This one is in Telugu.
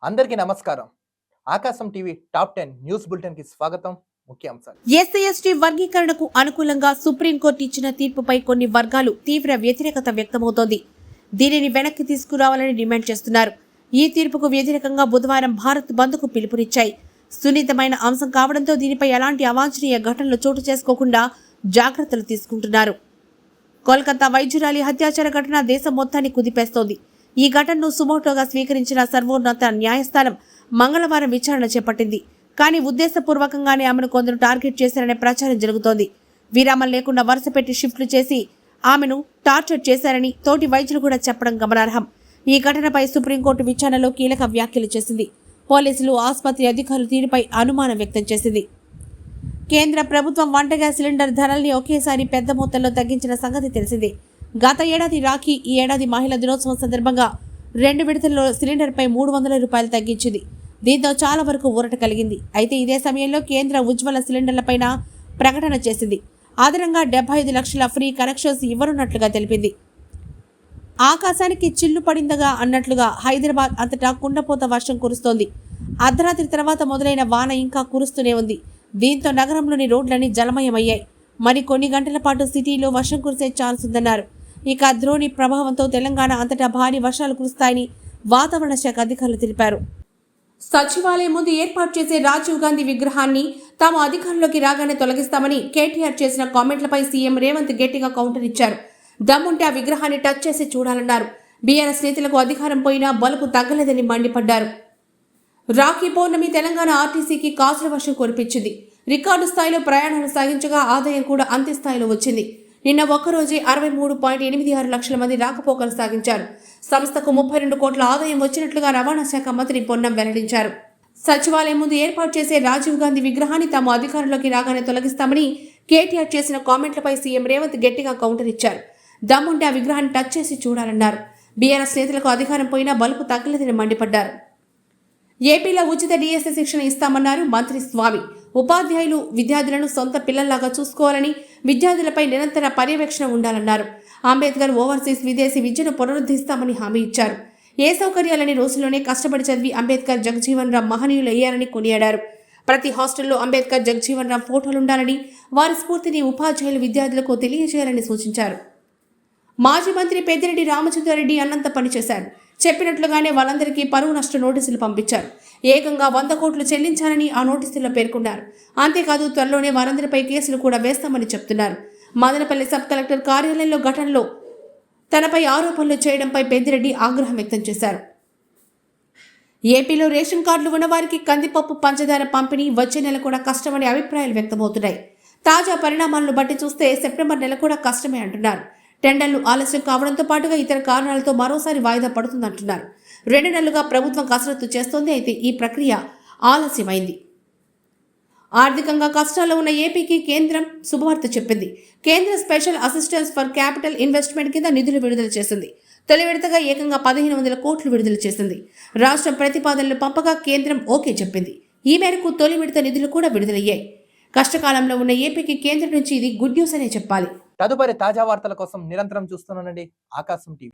అందరికీ నమస్కారం. ఆకాశం టీవీ టాప్ 10 న్యూస్ బులెటిన్ కి స్వాగతం. ముఖ్యాంశాలు. ఎస్సీ ఎస్టీ వర్గీకరణకు అనుకూలంగా సుప్రీంకోర్టు ఇచ్చిన తీర్పుపై కొన్ని వర్గాలు తీవ్ర వ్యతిరేకత వ్యక్తమవుతోంది. దీనిని వెనక్కి తీసుకురావాలని డిమాండ్ చేస్తున్నారు. ఈ తీర్పుకు వ్యతిరేకంగా బుధవారం భారత్ బంద్కు పిలుపునిచ్చాయి. సున్నితమైన అంశం కావడంతో దీనిపై ఎలాంటి అవాంఛనీయ ఘటనలు చోటు చేసుకోకుండా జాగ్రత్తలు తీసుకుంటున్నారు. కోల్కతా వైద్యురాలి హత్యాచార ఘటన దేశం మొత్తాన్ని కుదిపేస్తోంది. ఈ ఘటనను సుమోటోగా స్వీకరించిన సర్వోన్నత న్యాయస్థానం మంగళవారం విచారణ చేపట్టింది. కానీ ఉద్దేశపూర్వకంగానే ఆమెను కొందరు టార్గెట్ చేశారనే ప్రచారం జరుగుతోంది. విరామం లేకుండా వరుస పెట్టి షిఫ్ట్లు చేసి ఆమెను టార్చర్ చేశారని తోటి వైద్యులు కూడా చెప్పడం గమనార్హం. ఈ ఘటనపై సుప్రీంకోర్టు విచారణలో కీలక వ్యాఖ్యలు చేసింది. పోలీసులు, ఆసుపత్రి అధికారులు తీరుపై అనుమానం వ్యక్తం చేసింది. కేంద్ర ప్రభుత్వం వంట గ్యాస్ సిలిండర్ ధరల్ని ఒకేసారి పెద్ద మొత్తంలో తగ్గించిన సంగతి తెలిసిందే. గత ఏడాది రాఖీ, ఈ ఏడాది మహిళా దినోత్సవం సందర్భంగా 2 విడతల్లో సిలిండర్పై 300 రూపాయలు తగ్గించింది. దీంతో చాలా వరకు ఊరట కలిగింది. అయితే ఇదే సమయంలో కేంద్ర ఉజ్వల సిలిండర్లపైన ప్రకటన చేసింది. అదనంగా 75 లక్షల ఫ్రీ కనెక్షన్స్ ఇవ్వనున్నట్లుగా తెలిపింది. ఆకాశానికి చిల్లు పడిందగా అన్నట్లుగా హైదరాబాద్ అంతటా కుండపోత వర్షం కురుస్తోంది. అర్ధరాత్రి తర్వాత మొదలైన వాన ఇంకా కురుస్తూనే ఉంది. దీంతో నగరంలోని రోడ్లన్నీ జలమయమయ్యాయి. మరి కొన్ని గంటల పాటు సిటీలో వర్షం కురిసే ఛాన్స్ ఉందన్నారు. ఇక ద్రోణి ప్రభావంతో తెలంగాణ అంతటా భారీ వర్షాలు కురుస్తాయని వాతావరణ శాఖ అధికారులు తెలిపారు. సచివాలయం ముందు ఏర్పాటు చేసే రాజీవ్ గాంధీ విగ్రహాన్ని తాము అధికారంలోకి రాగానే తొలగిస్తామని కేటీఆర్ చేసిన కామెంట్లపై సీఎం రేవంత్ గట్టిగా కౌంటర్ ఇచ్చారు. దమ్ముంటే ఆ విగ్రహాన్ని టచ్ చేసి చూడాలన్నారు. బీఆర్ఎస్ నేతలకు అధికారం పోయినా బలుపు తగ్గలేదని మండిపడ్డారు. రాఖీ పౌర్ణమి తెలంగాణ ఆర్టీసీకి కాసుల వర్షం కురిపించింది. రికార్డు స్థాయిలో ప్రయాణాలు సాగించగా ఆదాయం కూడా అంతే స్థాయిలో వచ్చింది. నిన్న ఒక్కరోజే 63.86 లక్షల మంది రాకపోకలు సాగించారు. సంస్థకు 32 కోట్ల ఆదాయం వచ్చినట్లుగా రవాణా శాఖ మంత్రి పొన్నం వెల్లడించారు. సచివాలయం ముందు ఏర్పాటు చేసే రాజీవ్ గాంధీ విగ్రహాన్ని తాము అధికారంలోకి రాగానే తొలగిస్తామని కేటీఆర్ చేసిన కామెంట్లపై సీఎం రేవంత్ గట్టిగా కౌంటర్ ఇచ్చారు. దమ్ముంటే ఆ విగ్రహాన్ని టచ్ చేసి చూడాలన్నారు. బీఆర్ఎస్ నేతలకు అధికారం పోయినా బలుపు తగ్గలేదని మండిపడ్డారు. ఏపీలో ఉచిత డిఎస్సి శిక్షణ ఇస్తామన్నారు మంత్రి స్వామి. ఉపాధ్యాయులు విద్యార్థులను సొంత పిల్లల్లాగా చూసుకోవాలని, విద్యార్థులపై నిరంతర పర్యవేక్షణ ఉండాలన్నారు. అంబేద్కర్ ఓవర్సీస్ విదేశీ విద్యను పునరుద్ధరిస్తామని హామీ ఇచ్చారు. ఏ సౌకర్యాలని రోజుల్లోనే కష్టపడి చదివి అంబేద్కర్, జగజీవన్ రామ్ మహనీయులు అయ్యారని కొనియాడారు. ప్రతి హాస్టల్లో అంబేద్కర్, జగజీవన్ రామ్ ఫోటోలుండాలని, వారి స్ఫూర్తిని ఉపాధ్యాయులు విద్యార్థులకు తెలియజేయాలని సూచించారు. మాజీ మంత్రి పెద్దిరెడ్డి రామచంద్రారెడ్డి అన్నంత పనిచేశారు. చెప్పినట్లుగానే వాళ్ళందరికీ పరువు నష్ట నోటీసులు పంపించారు. ఏకంగా 100 కోట్లు చెల్లించాలని ఆ నోటీసుల్లో పేర్కొన్నారు. అంతేకాదు త్వరలోనే వారందరిపై కేసులు కూడా వేస్తామని చెప్తున్నారు. మదనపల్లి సబ్ కలెక్టర్ కార్యాలయంలో ఘటనలో తనపై ఆరోపణలు చేయడంపై పెద్దిరెడ్డి ఆగ్రహం వ్యక్తం చేశారు. ఏపీలో రేషన్ కార్డులు ఉన్నవారికి కందిపప్పు, పంచదార పంపిణీ వచ్చే నెల కూడా కష్టమనే అభిప్రాయాలు వ్యక్తమవుతున్నాయి. తాజా పరిణామాలను బట్టి చూస్తే సెప్టెంబర్ నెల కూడా కష్టమే అంటున్నారు. టెండర్లు ఆలస్యం కావడంతో పాటుగా ఇతర కారణాలతో మరోసారి వాయిదా పడుతుందంటున్నారు. 2 నెలలుగా ప్రభుత్వం కసరత్తు చేస్తోంది. అయితే ఈ ప్రక్రియ ఆలస్యమైంది. ఆర్థికంగా కష్టాల్లో ఉన్న ఏపీకి కేంద్రం శుభవార్త చెప్పింది. కేంద్ర special assistance for capital investment కింద నిధులు విడుదల చేసింది. తొలి విడతగా ఏకంగా 1500 కోట్లు విడుదల చేసింది. రాష్ట్రం ప్రతిపాదనలు పంపగా కేంద్రం ఓకే చెప్పింది. ఈ మేరకు తొలి విడత నిధులు కూడా విడుదలయ్యాయి. కష్టకాలంలో ఉన్న ఏపీకి కేంద్రం నుంచి ఇది గుడ్ న్యూస్ అనే చెప్పాలి. తదుపరి తాజా వార్తల కోసం నిరంతరం చూస్తున్నానండి ఆకాశం టీవీ.